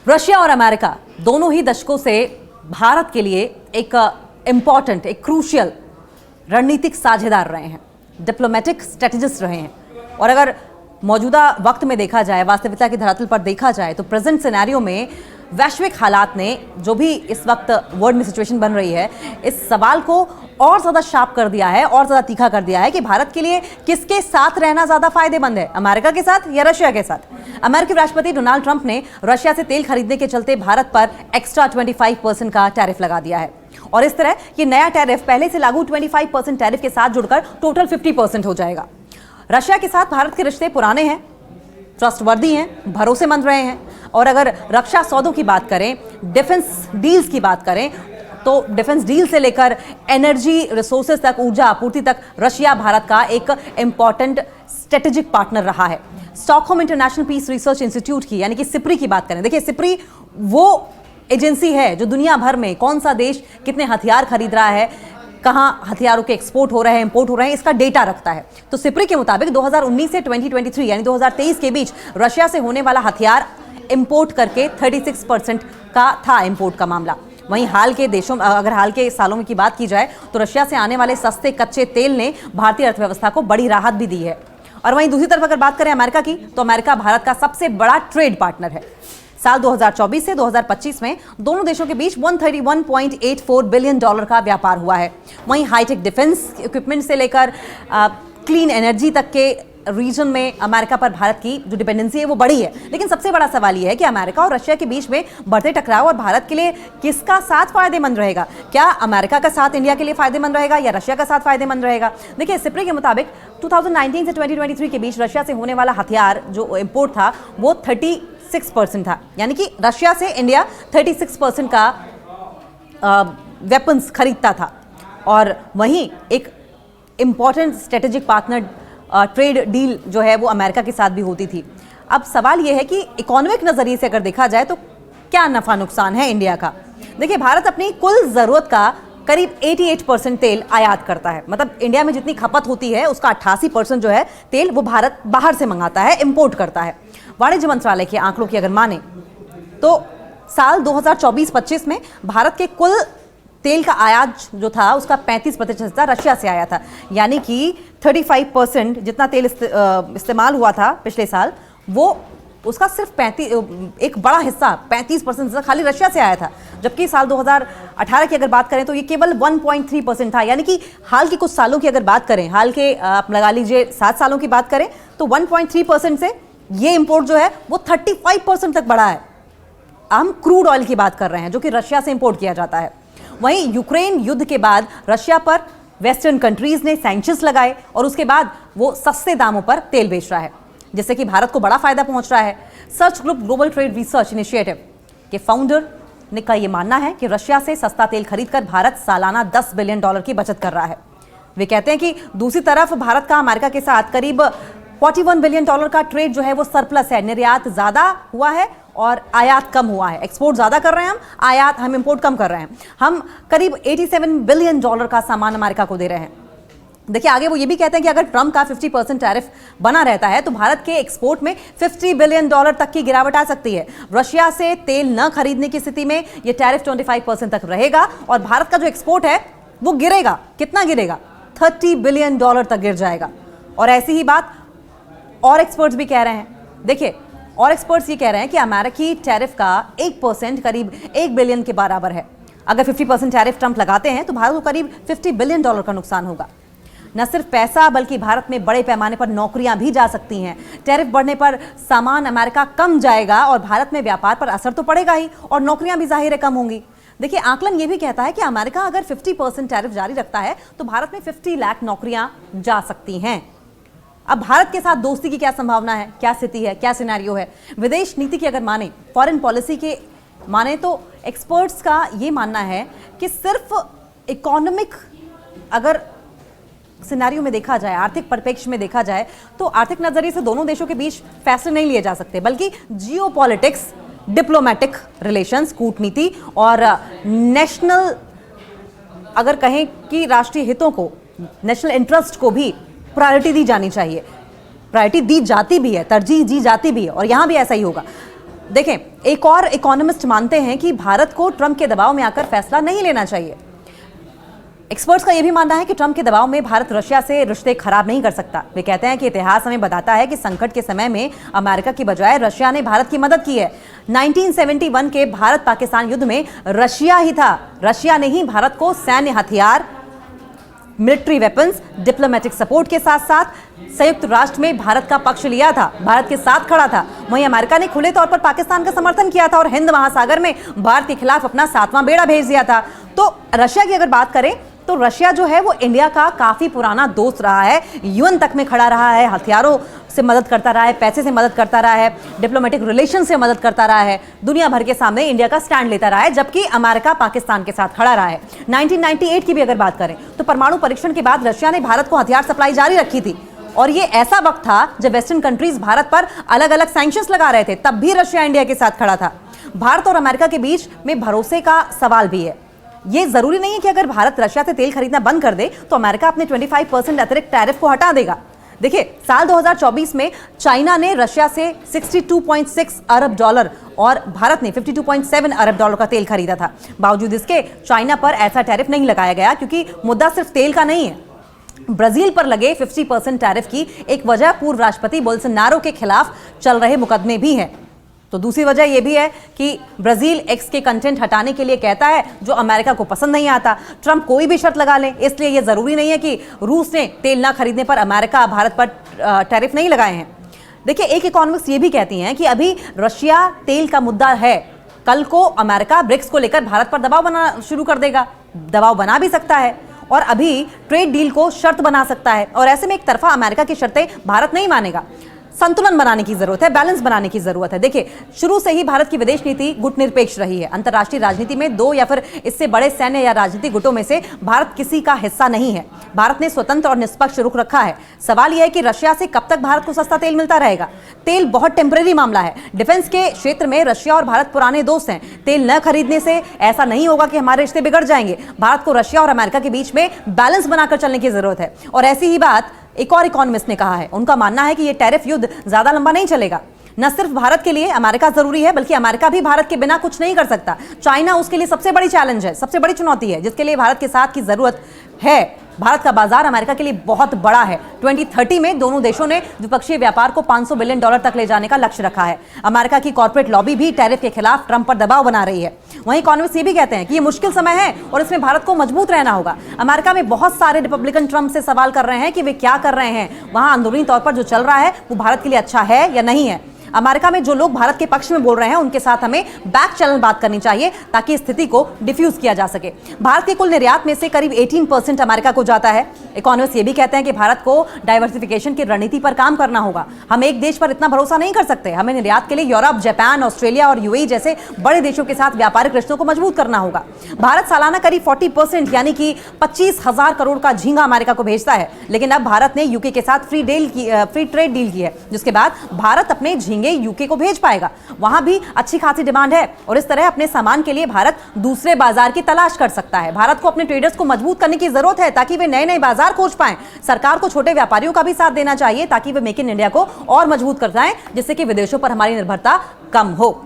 Russia और America दोनों ही दशकों से भारत के लिए एक इम्पॉर्टेंट, एक क्रूशियल रणनीतिक साझेदार रहे हैं, डिप्लोमेटिक स्ट्रेटेजिस्ट रहे हैं। और अगर मौजूदा वक्त में देखा जाए, वास्तविकता की धरातल पर देखा जाए, तो प्रेजेंट सिनेरियो में वैश्विक हालात ने जो भी इस वक्त वर्ल्ड में सिचुएशन बन रही है, इस सवाल को और ज़्यादा शार्प कर दिया है, और ज़्यादा तीखा कर दिया है कि भारत के लिए किसके साथ रहना ज़्यादा फायदेमंद है, अमेरिका के साथ या रशिया के साथ। अमेरिकी राष्ट्रपति डोनाल्ड ट्रंप ने रशिया से तेल खरीदने के चलते भारत पर एक्स्ट्रा 25% का टैरिफ लगा दिया है, और इस तरह ये नया टैरिफ पहले से लागू 25% टैरिफ के साथ जुड़कर टोटल 50% हो जाएगा। रशिया के साथ भारत के रिश्ते पुराने हैं, ट्रस्टवर्दी हैं, भरोसेमंद रहे हैं। और अगर रक्षा सौदों की बात करें, डिफेंस डील्स की बात करें, तो डिफेंस डील से लेकर एनर्जी रिसोर्सेज तक, ऊर्जा आपूर्ति तक रशिया भारत का एक इंपॉर्टेंट स्ट्रेटेजिक पार्टनर रहा है। Stockholm International Peace Research Institute की यानी कि सिप्री की बात करें, देखिए सिप्री वो एजेंसी है जो दुनिया भर में कौन सा देश कितने हथियार खरीद रहा है, कहाँ हथियारों के एक्सपोर्ट हो रहे हैं, इंपोर्ट हो रहे हैं, इसका डेटा रखता है। तो सिप्री के मुताबिक 2019 से 2023 यानी 2023 के बीच रशिया से होने वाला हथियार इंपोर्ट करके 36% का था इंपोर्ट का मामला। वहीं हाल के देशों, अगर हाल के सालों में की बात की जाए, तो रशिया से आने वाले सस्ते कच्चे तेल ने भारतीय अर्थव्यवस्था को बड़ी राहत भी दी है। और वहीं दूसरी तरफ अगर बात करें अमेरिका की, तो अमेरिका भारत का सबसे बड़ा ट्रेड पार्टनर है। साल 2024 से 2025 में दोनों देशों के बीच $131.84 बिलियन का व्यापार हुआ है। वहीं हाईटेक डिफेंस इक्विपमेंट से लेकर क्लीन एनर्जी तक के रीजन में अमेरिका पर भारत की जो डिपेंडेंसी है वो बड़ी है। लेकिन सबसे बड़ा सवाल यह है कि अमेरिका और रशिया के बीच में बढ़ते टकराव और भारत के लिए किसका साथ फायदेमंद रहेगा? क्या अमेरिका का साथ इंडिया के लिए फायदेमंद रहेगा या रशिया का साथ फायदेमंद रहेगा? देखिए सिप्री के मुताबिक 2019 से 2023 के बीच रशिया से होने वाला हथियार जो इंपोर्ट था वो 36% था, यानी कि रशिया से इंडिया 36% का वेपन्स खरीदता था। और वहीं एक important strategic partner trade deal जो है वो अमेरिका के साथ भी होती थी। अब सवाल ये है कि इकोनॉमिक नज़रिए से अगर देखा जाए तो क्या नफ़ा नुकसान है इंडिया का? देखिए भारत अपनी कुल ज़रूरत का करीब 88% तेल आयात करता है, मतलब इंडिया में जितनी खपत होती है उसका 88% जो है तेल वो भारत बाहर से मंगाता है, इंपोर्ट करता है। वाणिज्य मंत्रालय के आंकड़ों की अगर माने तो साल 2024-25 में भारत के कुल तेल का आयात जो था उसका 35% रशिया से आया था, यानी कि 35% जितना तेल इस्तेमाल हुआ था पिछले साल, वो उसका सिर्फ एक बड़ा हिस्सा 35% खाली रशिया से आया था। जबकि साल 2018 की अगर बात करें तो ये केवल 1.3% था, यानी कि हाल के कुछ सालों की अगर बात करें, हाल के आप लगा लीजिए 7 सालों की बात करें तो 1.3% से ये इंपोर्ट जो है वो 35% तक बढ़ा है। हम क्रूड ऑयल की बात कर रहे हैं जो कि रशिया से इंपोर्ट किया जाता है। वहीं यूक्रेन युद्ध के बाद रशिया पर वेस्टर्न कंट्रीज ने सैंक्शंस लगाए और उसके बाद वो सस्ते दामों पर तेल बेच रहा है, जिससे कि भारत को बड़ा फायदा पहुंच रहा है। Search group global trade research initiative के फाउंडर ने का ये मानना है कि रशिया से सस्ता तेल खरीदकर भारत सालाना $10 बिलियन की बचत कर रहा है। वे कहते हैं कि दूसरी तरफ भारत का अमेरिका के साथ करीब $41 बिलियन का ट्रेड जो है वो सरप्लस है, निर्यात ज्यादा हुआ है और आयात कम हुआ है। एक्सपोर्ट ज्यादा कर रहे हैं हम इंपोर्ट कम कर रहे हैं। हम करीब $87 बिलियन का सामान अमेरिका को दे रहे हैं। देखिए आगे वो ये भी कहते हैं कि अगर ट्रंप का 50% टैरिफ बना रहता है तो भारत के एक्सपोर्ट में $50 बिलियन तक की गिरावट आ सकती है। रशिया से तेल न खरीदने की स्थिति में ये टैरिफ 25% तक रहेगा और भारत का जो एक्सपोर्ट है वो गिरेगा। कितना गिरेगा? $30 बिलियन तक गिर जाएगा। और ऐसी ही बात और एक्सपर्ट्स भी कह रहे हैं। देखिए और एक्सपर्ट्स ये कह रहे हैं कि अमेरिकी टैरिफ का 1% करीब $1 बिलियन के बराबर है। अगर 50% टैरिफ ट्रंप लगाते हैं तो भारत को करीब $50 बिलियन का नुकसान होगा। न सिर्फ पैसा बल्कि भारत में बड़े पैमाने पर नौकरियां भी जा सकती हैं। टैरिफ बढ़ने पर सामान अमेरिका कम जाएगा और भारत में व्यापार पर असर तो पड़ेगा ही और नौकरियां भी जाहिर है कम होंगी। देखिए आकलन ये भी कहता है कि अमेरिका अगर 50% टैरिफ जारी रखता है तो भारत में 50 लाख नौकरियां जा सकती हैं। अब भारत के साथ दोस्ती की क्या संभावना है, क्या स्थिति है, क्या सिनेरियो है? विदेश नीति की अगर माने, फॉरेन पॉलिसी के माने तो एक्सपर्ट्स का ये मानना है कि सिर्फ इकोनॉमिक अगर सिनेरियो में देखा जाए, आर्थिक परिप्रेक्ष्य में देखा जाए तो आर्थिक नजरिए से दोनों देशों के बीच फैसले नहीं लिए जा सकते, बल्कि जियोपॉलिटिक्स, डिप्लोमेटिक रिलेशंस, कूटनीति और नेशनल अगर कहें कि राष्ट्रीय हितों को, नेशनल इंटरेस्ट को भी प्रायोरिटी दी जानी चाहिए। प्रायोरिटी दी जाती भी है, तरजीह दी जाती भी है और यहाँ भी ऐसा ही होगा। देखें, एक और इकोनॉमिस्ट मानते हैं कि भारत को ट्रंप के दबाव में आकर फैसला नहीं लेना चाहिए। एक्सपर्ट्स का यह भी मानना है कि ट्रंप के दबाव में भारत रशिया से रिश्ते खराब नहीं कर सकता। वे कहते हैं कि इतिहास हमें बताता है कि संकट के समय में अमेरिका की बजाय रशिया ने भारत की मदद की है। 1971 के भारत पाकिस्तान युद्ध में रशिया ही था, रशिया ने ही भारत को सैन्य हथियार, मिलिट्री वेपन्स, डिप्लोमेटिक सपोर्ट के साथ साथ संयुक्त राष्ट्र में भारत का पक्ष लिया था, भारत के साथ खड़ा था। वहीं अमेरिका ने खुले तौर पर पाकिस्तान का समर्थन किया था और हिंद महासागर में भारत के खिलाफ अपना 7वां बेड़ा भेज दिया था। तो रशिया की अगर बात करें तो रशिया जो है वो इंडिया का काफी पुराना दोस्त रहा है, यूएन तक में खड़ा रहा है, हथियारों से मदद करता रहा है, पैसे से मदद करता रहा है, डिप्लोमेटिक रिलेशन से मदद करता रहा है, दुनिया भर के सामने इंडिया का स्टैंड लेता रहा है, जबकि अमेरिका पाकिस्तान के साथ खड़ा रहा है। 1998 की भी अगर बात करें तो परमाणु परीक्षण के बाद रशिया ने भारत को हथियार सप्लाई जारी रखी थी और ये ऐसा वक्त था जब वेस्टर्न कंट्रीज भारत पर अलग अलग सैंक्शंस लगा रहे थे, तब भी रशिया इंडिया के साथ खड़ा था। भारत और अमेरिका के बीच में भरोसे का सवाल भी है। ये जरूरी नहीं है कि अगर भारत रशिया से तेल खरीदना बंद कर दे तो अमेरिका अपने 25% अतिरिक्त टैरिफ को हटा देगा। देखिए, साल 2024 में चाइना ने रशिया से 62.6 अरब डॉलर और भारत ने 52.7 अरब डॉलर का तेल खरीदा था। बावजूद इसके चाइना पर ऐसा टैरिफ नहीं लगाया गया क्योंकि मुद्दा सिर्फ तेल का नहीं है। ब्राजील पर लगे 50% टैरिफ की एक वजह पूर्व राष्ट्रपति बोल्सोनारो के खिलाफ चल रहे मुकदमे भी हैं। तो दूसरी वजह यह भी है कि ब्राजील एक्स के कंटेंट हटाने के लिए कहता है जो अमेरिका को पसंद नहीं आता। ट्रंप कोई भी शर्त लगा ले, इसलिए यह जरूरी नहीं है कि रूस ने तेल ना खरीदने पर अमेरिका भारत पर टैरिफ नहीं लगाए हैं। देखिए, एक इकोनॉमिस्ट ये भी कहती हैं कि अभी रशिया तेल का मुद्दा है, कल को अमेरिका ब्रिक्स को लेकर भारत पर दबाव बनाना शुरू कर देगा, दबाव बना भी सकता है और अभी ट्रेड डील को शर्त बना सकता है और ऐसे में एक तरफा अमेरिका की शर्तें भारत नहीं मानेगा। संतुलन बनाने की जरूरत है, बैलेंस बनाने की जरूरत है। देखिए, शुरू से ही भारत की विदेश नीति गुटनिरपेक्ष रही है। अंतर्राष्ट्रीय राजनीति में दो या फिर इससे बड़े सैन्य या राजनीतिक गुटों में से भारत किसी का हिस्सा नहीं है। भारत ने स्वतंत्र और निष्पक्ष रुख रखा है। सवाल यह है कि रशिया से कब तक भारत को सस्ता तेल मिलता रहेगा। तेल बहुत टेम्परेरी मामला है। डिफेंस के क्षेत्र में रशिया और भारत पुराने दोस्त हैं। तेल न खरीदने से ऐसा नहीं होगा कि हमारे रिश्ते बिगड़ जाएंगे। भारत को रशिया और अमेरिका के बीच में बैलेंस बनाकर चलने की जरूरत है और ऐसी ही बात एक और इकोनॉमिस्ट ने कहा है। उनका मानना है कि यह टैरिफ युद्ध ज्यादा लंबा नहीं चलेगा। न सिर्फ भारत के लिए अमेरिका जरूरी है बल्कि अमेरिका भी भारत के बिना कुछ नहीं कर सकता। चाइना उसके लिए सबसे बड़ी चैलेंज है, सबसे बड़ी चुनौती है जिसके लिए भारत के साथ की जरूरत है। भारत का बाजार अमेरिका के लिए बहुत बड़ा है। 2030 में दोनों देशों ने द्विपक्षीय व्यापार को $500 बिलियन तक ले जाने का लक्ष्य रखा है। अमेरिका की कॉर्पोरेट लॉबी भी टैरिफ के खिलाफ ट्रंप पर दबाव बना रही है। वहीं इकोनॉमिस्ट ये भी कहते हैं कि ये मुश्किल समय है और इसमें भारत को मजबूत रहना होगा। अमेरिका में बहुत सारे रिपब्लिकन ट्रंप से सवाल कर रहे हैं कि वे क्या कर रहे हैं, वहां अंदरूनी तौर पर जो चल रहा है वो भारत के लिए अच्छा है या नहीं है। अमेरिका में जो लोग भारत के पक्ष में बोल रहे हैं उनके साथ हमें बैक चैनल बात करनी चाहिए ताकि स्थिति को डिफ्यूज किया जा सके। भारत के कुल निर्यात में से करीब 18% अमेरिका को जाता है। इकोनॉमिस्ट ये भी कहते हैं कि भारत को डाइवर्सिफिकेशन की रणनीति पर काम करना होगा। हम एक देश पर इतना भरोसा नहीं कर सकते। हमें निर्यात के लिए यूरोप, जापान, ऑस्ट्रेलिया और यूएई जैसे बड़े देशों के साथ व्यापारिक रिश्तों को मजबूत करना होगा। भारत सालाना करीब 40% यानी कि 25,000 करोड़ का झींगा अमेरिका को भेजता है, लेकिन अब भारत ने यूके के साथ फ्री ट्रेड डील की है, जिसके बाद भारत अपने झींगे यूके को भेज पाएगा। वहां भी अच्छी खासी डिमांड है और इस तरह अपने सामान के लिए भारत दूसरे बाजार की तलाश कर सकता है। भारत को अपने ट्रेडर्स को मजबूत करने की जरूरत है ताकि वे नए नए बाजार खोज पाएं। सरकार को छोटे व्यापारियों का भी साथ देना चाहिए ताकि वे मेक इन इंडिया को और मजबूत कर पाएं, जिससे कि विदेशों पर हमारी निर्भरता कम हो।